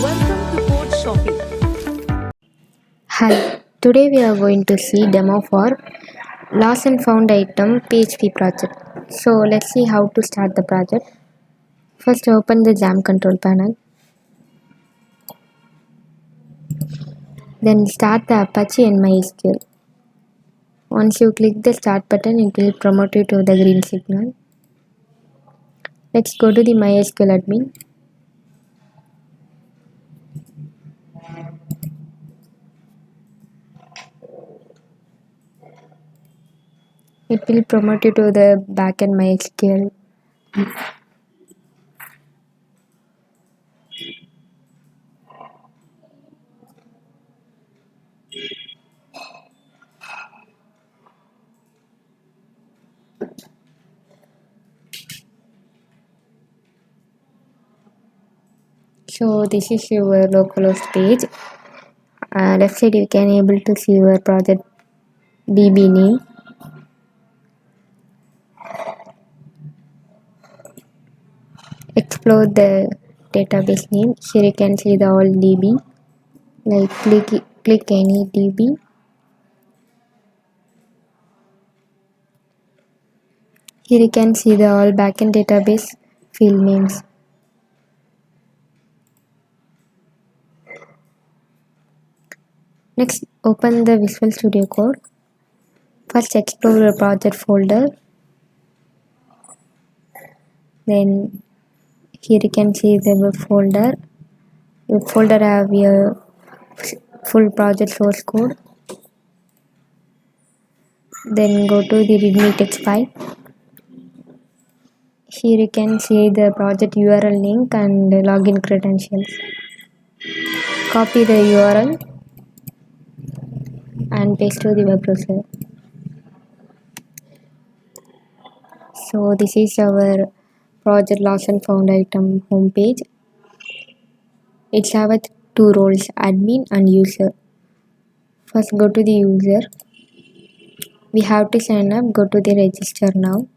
Welcome to Code Shopping. Hi, today we are going to see demo for lost and found item PHP project. So let's see how to start the project. First open the XAMPP control panel. Then start the Apache and MySQL. Once you click the start button, it will promote you to the green signal. Let's go to the MySQL admin. It will promote you to the backend MySQL. So this is your localhost page. Left side you can able to see your project DB name. Explore the database name. Here you can see the all DB. Like click any DB. Here you can see the all backend database field names. Next, open the Visual Studio Code. First, explore your project folder. Then here you can see the web folder. Web folder have your full project source code. Then go to the readme text file. Here you can see the project URL link and login credentials. Copy the URL and paste to the web browser. So this is our project lost and found item homepage. It's have two roles, admin and user. First go to the user. We have to sign up. Go to the register now.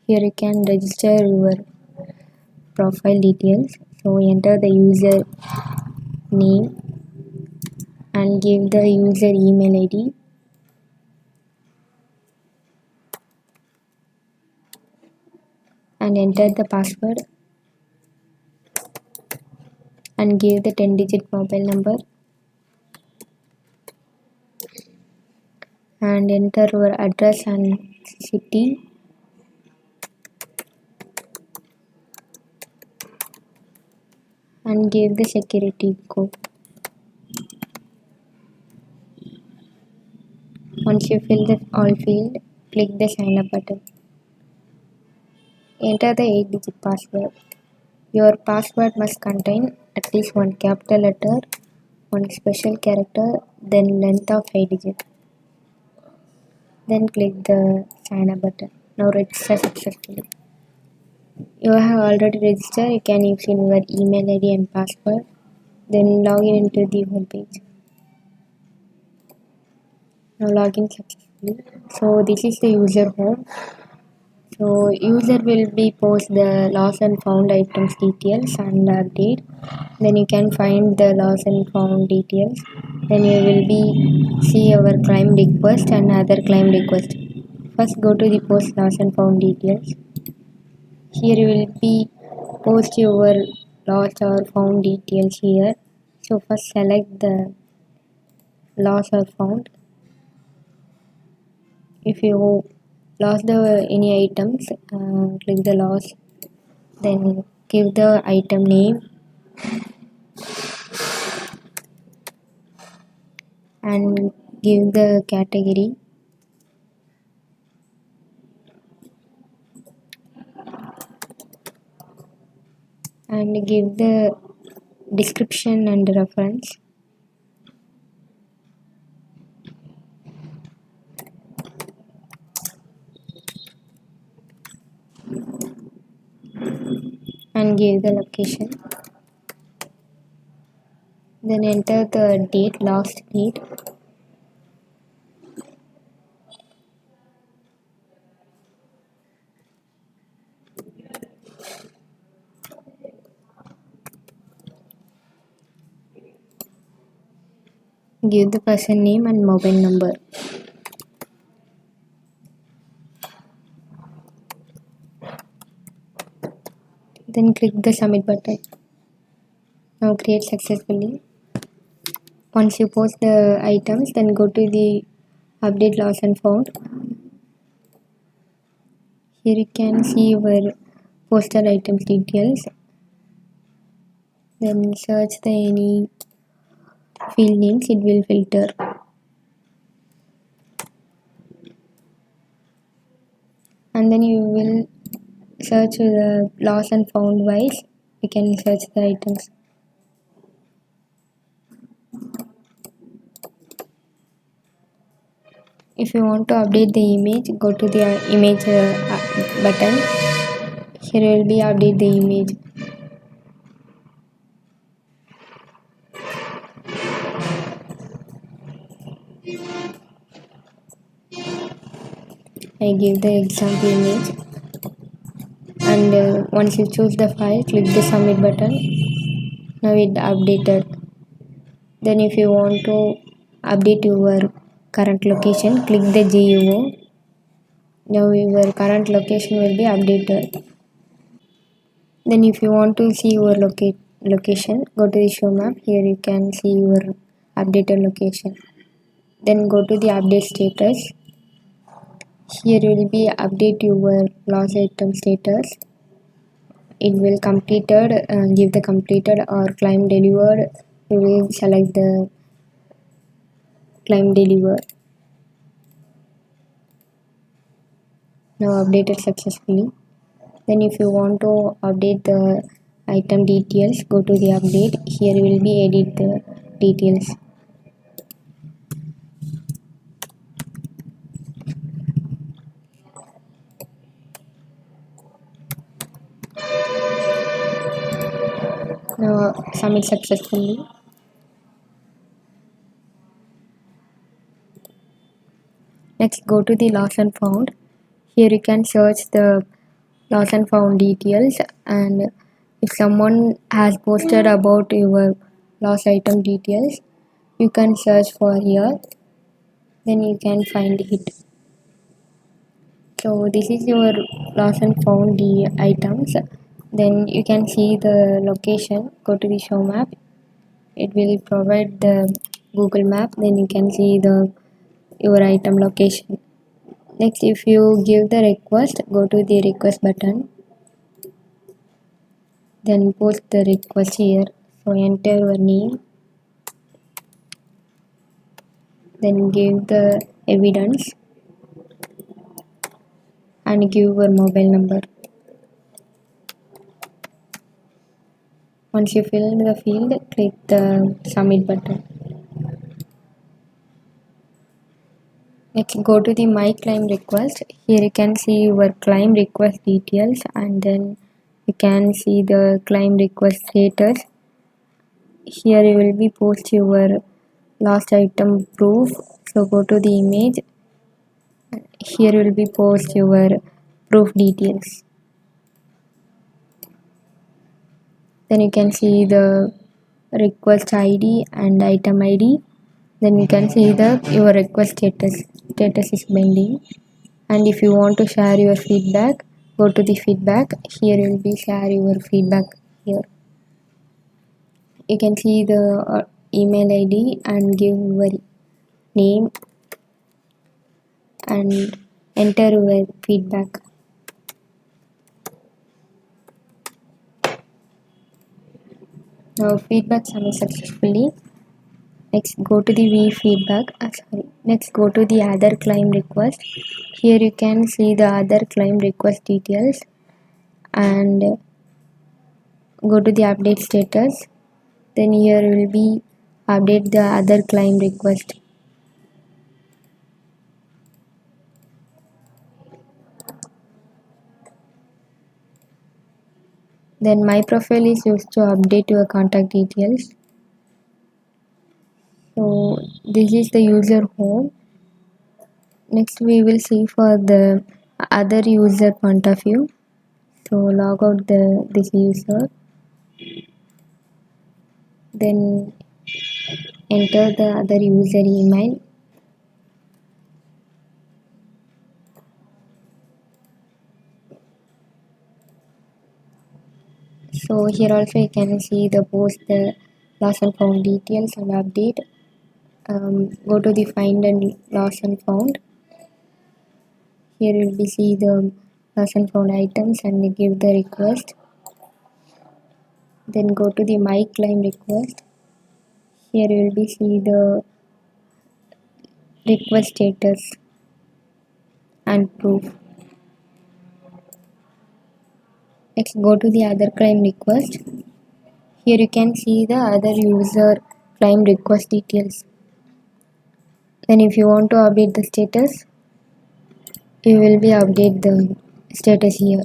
Here you can register your profile details. So enter the user name and give the user email ID. And enter the password and give the 10-digit mobile number and enter your address and city and give the security code. Once you fill the all field, click the sign up button. Enter the 8-digit password. Your password must contain at least one capital letter, one special character, then length of 8 digits. Then click the sign up button. Now register successfully. You have already registered. You can use your email ID and password. Then log in into the home page. Now log in successfully. So this is the user home. So user will be post the lost and found items details and update. Then you can find the lost and found details. Then you will be see our claim request and other claim request. First go to the post lost and found details. Here you will be post your lost or found details here. So first select the lost or found. If you lost any items, click the lost. Then give the item name and give the category. And give the description and reference. And give the location. Then enter the date, last date. Give the person name and mobile number. Then click the submit button. Now create successfully. Once you post the items, then go to the update lost and found. Here you can see your posted items details. Then search the any field names, it will filter. And then you will search the lost and found wise. You can search the items. If you want to update the image, go to the image button. Here will be update the image. I give the example image, and once you choose the file, click the submit button. Now it updated. Then if you want to update your current location, click the GUO. Now your current location will be updated. Then if you want to see your location, go to the show map. Here you can see your updated location. Then go to the update status. Here you will be update your lost item status. It will completed, give the completed or claim delivered. You will select the claim delivered. Now updated successfully. Then if you want to update the item details, go to the update. Here will be edit the details. Now submit successfully. Next go to the lost and found. Here you can search the lost and found details, and if someone has posted about your lost item details, you can search for here, then you can find it. So this is your lost and found the items. Then you can see the location. Go to the show map. It will provide the Google map. Then you can see the your item location. Next, if you give the request, go to the request button. Then post the request here. So enter your name. Then give the evidence and give your mobile number. Once you fill the field, click the submit button. Next, go to the my claim request. Here you can see your claim request details, and then you can see the claim request status. Here you will be post your last item proof. So go to the image. Here you will be post your proof details. Then you can see the request ID and item ID. Then you can see the your request status is pending. And if you want to share your feedback, go to the feedback. Here you will be share your feedback here. You can see the email ID and give your name and enter your feedback. Now feedback submit successfully. Next go to the view feedback. Next go to the other claim request. Here you can see the other claim request details, and go to the update status. Then here will be update the other claim request. Then my profile is used to update your contact details. So this is the user home. Next we will see for the other user point of view. So log out this user. Then enter the other user email. So here also you can see the post, the lost and found details and update. Go to the find and lost and found. Here you will see the lost and found items and give the request. Then go to the my claim request. Here you will see the request status and proof. Next go to the other claim request. Here you can see the other user claim request details. Then if you want to update the status, you will be update the status here.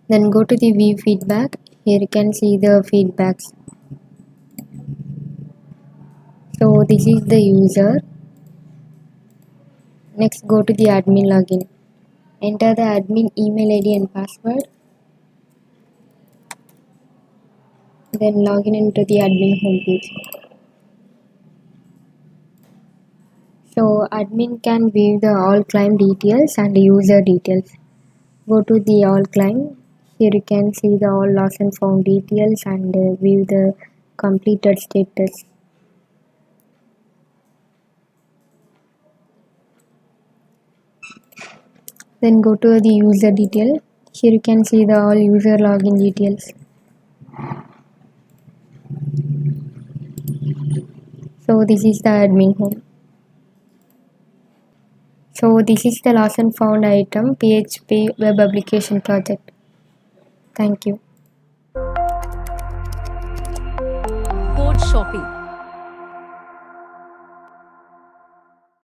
Then go to the view feedback. Here you can see the feedbacks. So this is the user. Next go to the admin login. Enter the admin email ID and password. Then login into the admin homepage. So admin can view the all claim details and user details. Go to the all claim. Here you can see the all lost and found details and view the completed status. Then go to the user detail. Here you can see the all user login details. So this is the admin home. So this is the lost and found item PHP web application project. Thank you. Code shopping.